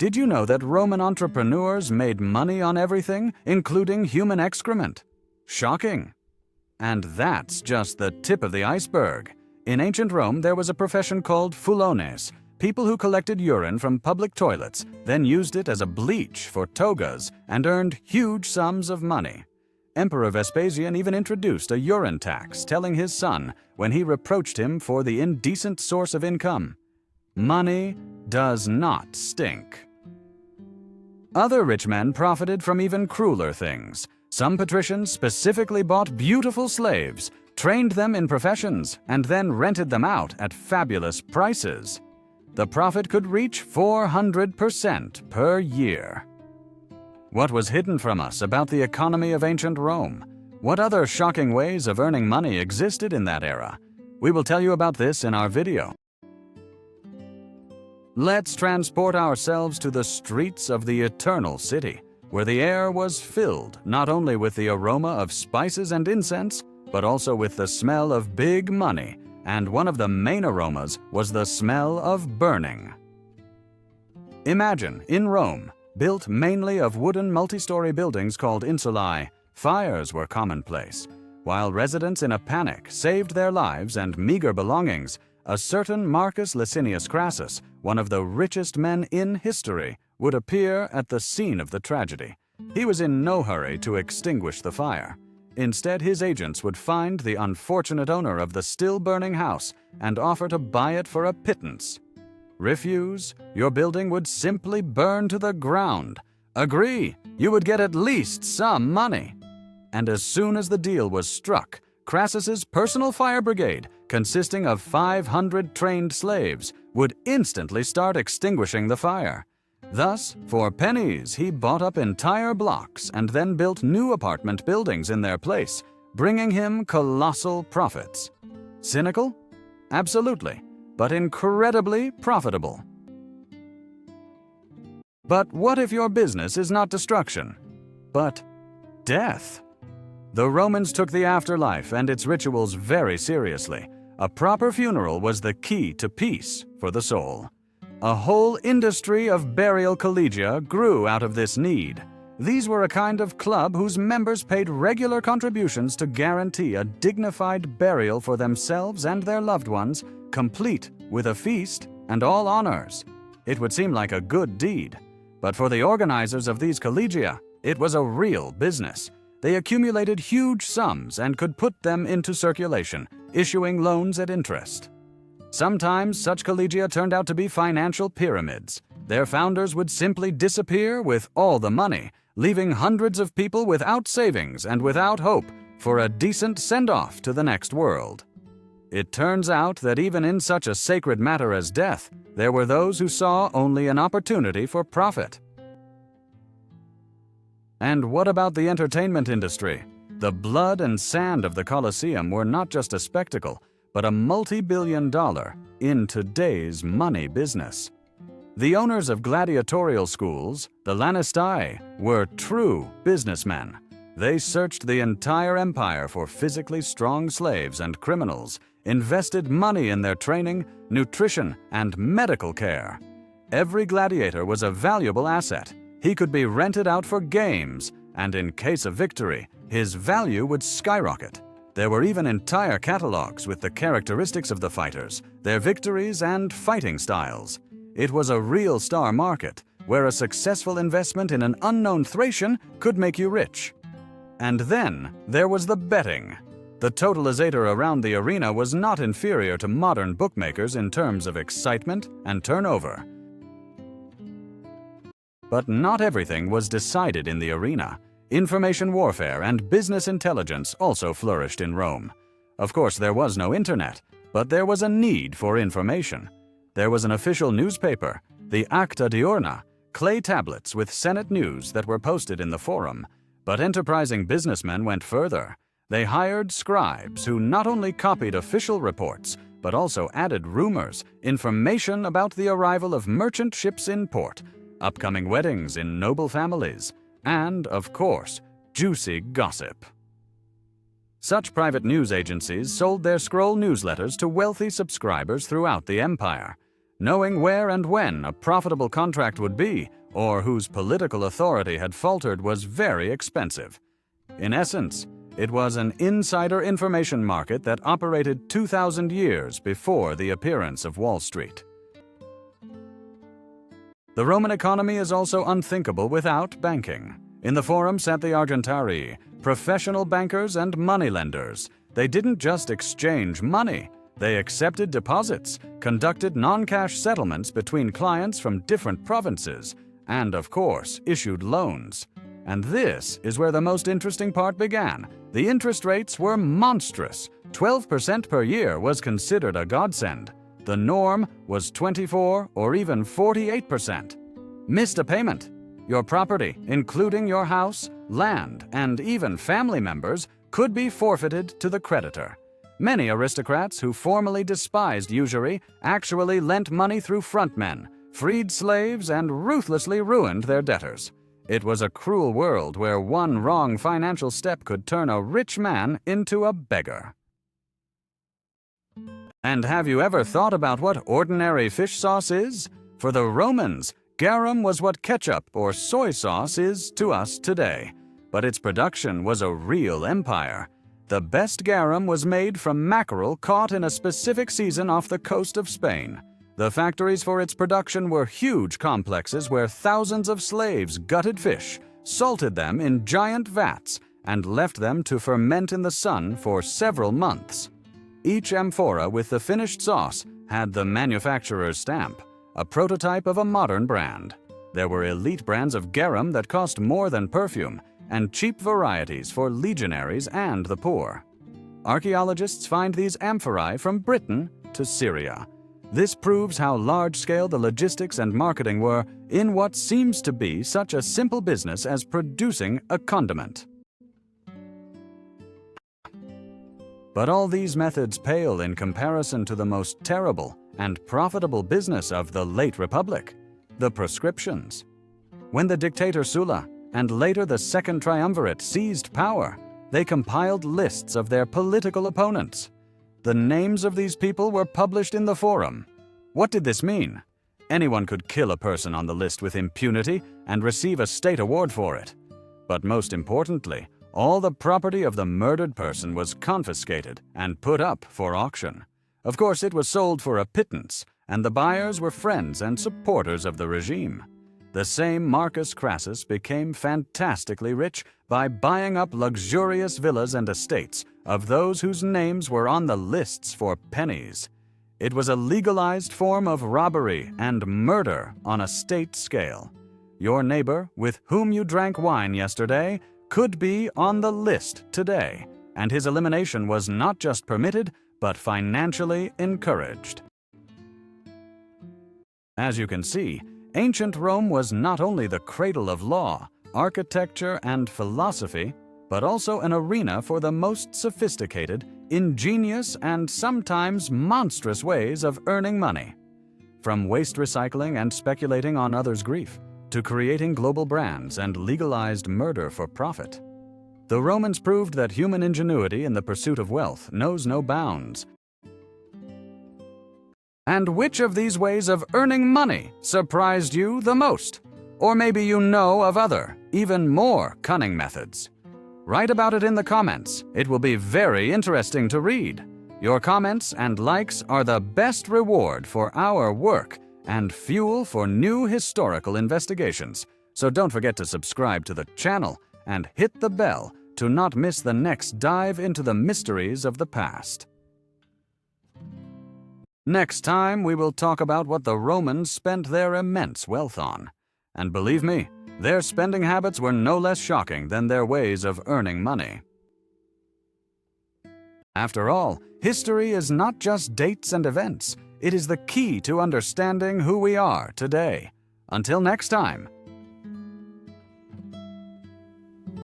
Did you know that Roman entrepreneurs made money on everything, including human excrement? Shocking. And that's just the tip of the iceberg. In ancient Rome, there was a profession called fulones, people who collected urine from public toilets, then used it as a bleach for togas and earned huge sums of money. Emperor Vespasian even introduced a urine tax, telling his son when he reproached him for the indecent source of income, "Money does not stink." Other rich men profited from even crueler things. Some patricians specifically bought beautiful slaves, trained them in professions, and then rented them out at fabulous prices. The profit could reach 400% per year. What was hidden from us about the economy of ancient Rome? What other shocking ways of earning money existed in that era? We will tell you about this in our video. Let's transport ourselves to the streets of the Eternal City, where the air was filled not only with the aroma of spices and incense, but also with the smell of big money, and one of the main aromas was the smell of burning. Imagine, in Rome, built mainly of wooden multi-story buildings called insulae, fires were commonplace. While residents in a panic saved their lives and meager belongings, a certain Marcus Licinius Crassus, one of the richest men in history, would appear at the scene of the tragedy. He was in no hurry to extinguish the fire. Instead, his agents would find the unfortunate owner of the still-burning house and offer to buy it for a pittance. Refuse, your building would simply burn to the ground. Agree, you would get at least some money. And as soon as the deal was struck, Crassus's personal fire brigade, consisting of 500 trained slaves, would instantly start extinguishing the fire. Thus, for pennies, he bought up entire blocks and then built new apartment buildings in their place, bringing him colossal profits. Cynical? Absolutely, but incredibly profitable. But what if your business is not destruction, but death? The Romans took the afterlife and its rituals very seriously. A proper funeral was the key to peace for the soul. A whole industry of burial collegia grew out of this need. These were a kind of club whose members paid regular contributions to guarantee a dignified burial for themselves and their loved ones, complete with a feast and all honors. It would seem like a good deed, but for the organizers of these collegia, it was a real business. They accumulated huge sums and could put them into circulation, issuing loans at interest. Sometimes such collegia turned out to be financial pyramids. Their founders would simply disappear with all the money, leaving hundreds of people without savings and without hope for a decent send-off to the next world. It turns out that even in such a sacred matter as death, there were those who saw only an opportunity for profit. And what about the entertainment industry? The blood and sand of the Colosseum were not just a spectacle, but a multi-billion-dollar, in today's money business. The owners of gladiatorial schools, the Lanistae, were true businessmen. They searched the entire empire for physically strong slaves and criminals, invested money in their training, nutrition, and medical care. Every gladiator was a valuable asset. He could be rented out for games, and in case of victory, his value would skyrocket. There were even entire catalogs with the characteristics of the fighters, their victories, and fighting styles. It was a real star market, where a successful investment in an unknown Thracian could make you rich. And then there was the betting. The totalizator around the arena was not inferior to modern bookmakers in terms of excitement and turnover. But not everything was decided in the arena. Information warfare and business intelligence also flourished in Rome. Of course, there was no internet, but there was a need for information. There was an official newspaper, the Acta Diurna, clay tablets with Senate news that were posted in the forum. But enterprising businessmen went further. They hired scribes who not only copied official reports, but also added rumors, information about the arrival of merchant ships in port, upcoming weddings in noble families, and, of course, juicy gossip. Such private news agencies sold their scroll newsletters to wealthy subscribers throughout the empire. Knowing where and when a profitable contract would be, or whose political authority had faltered, was very expensive. In essence, it was an insider information market that operated 2,000 years before the appearance of Wall Street. The Roman economy is also unthinkable without banking. In the Forum sat the Argentarii, professional bankers and moneylenders. They didn't just exchange money. They accepted deposits, conducted non-cash settlements between clients from different provinces, and, of course, issued loans. And this is where the most interesting part began. The interest rates were monstrous. 12% per year was considered a godsend. The norm was 24 or even 48%. Missed a payment. Your property, including your house, land, and even family members, could be forfeited to the creditor. Many aristocrats who formerly despised usury actually lent money through frontmen, freed slaves, and ruthlessly ruined their debtors. It was a cruel world where one wrong financial step could turn a rich man into a beggar. And have you ever thought about what ordinary fish sauce is? For the Romans, garum was what ketchup or soy sauce is to us today. But its production was a real empire. The best garum was made from mackerel caught in a specific season off the coast of Spain. The factories for its production were huge complexes where thousands of slaves gutted fish, salted them in giant vats, and left them to ferment in the sun for several months. Each amphora with the finished sauce had the manufacturer's stamp, a prototype of a modern brand. There were elite brands of garum that cost more than perfume, and cheap varieties for legionaries and the poor. Archaeologists find these amphorae from Britain to Syria. This proves how large-scale the logistics and marketing were in what seems to be such a simple business as producing a condiment. But all these methods pale in comparison to the most terrible and profitable business of the late Republic, the proscriptions. When the dictator Sulla and later the Second Triumvirate seized power, they compiled lists of their political opponents. The names of these people were published in the Forum. What did this mean? Anyone could kill a person on the list with impunity and receive a state award for it. But most importantly, all the property of the murdered person was confiscated and put up for auction. Of course, it was sold for a pittance, and the buyers were friends and supporters of the regime. The same Marcus Crassus became fantastically rich by buying up luxurious villas and estates of those whose names were on the lists for pennies. It was a legalized form of robbery and murder on a state scale. Your neighbor with whom you drank wine yesterday could be on the list today, and his elimination was not just permitted, but financially encouraged. As you can see, ancient Rome was not only the cradle of law, architecture, and philosophy, but also an arena for the most sophisticated, ingenious, and sometimes monstrous ways of earning money. From waste recycling and speculating on others' grief, to creating global brands and legalized murder for profit. The Romans proved that human ingenuity in the pursuit of wealth knows no bounds. And which of these ways of earning money surprised you the most? Or maybe you know of other, even more cunning methods. Write about it in the comments. It will be very interesting to read. Your comments and likes are the best reward for our work and fuel for new historical investigations. So don't forget to subscribe to the channel and hit the bell to not miss the next dive into the mysteries of the past. Next time, we will talk about what the Romans spent their immense wealth on. And believe me, their spending habits were no less shocking than their ways of earning money. After all, history is not just dates and events. It is the key to understanding who we are today. Until next time,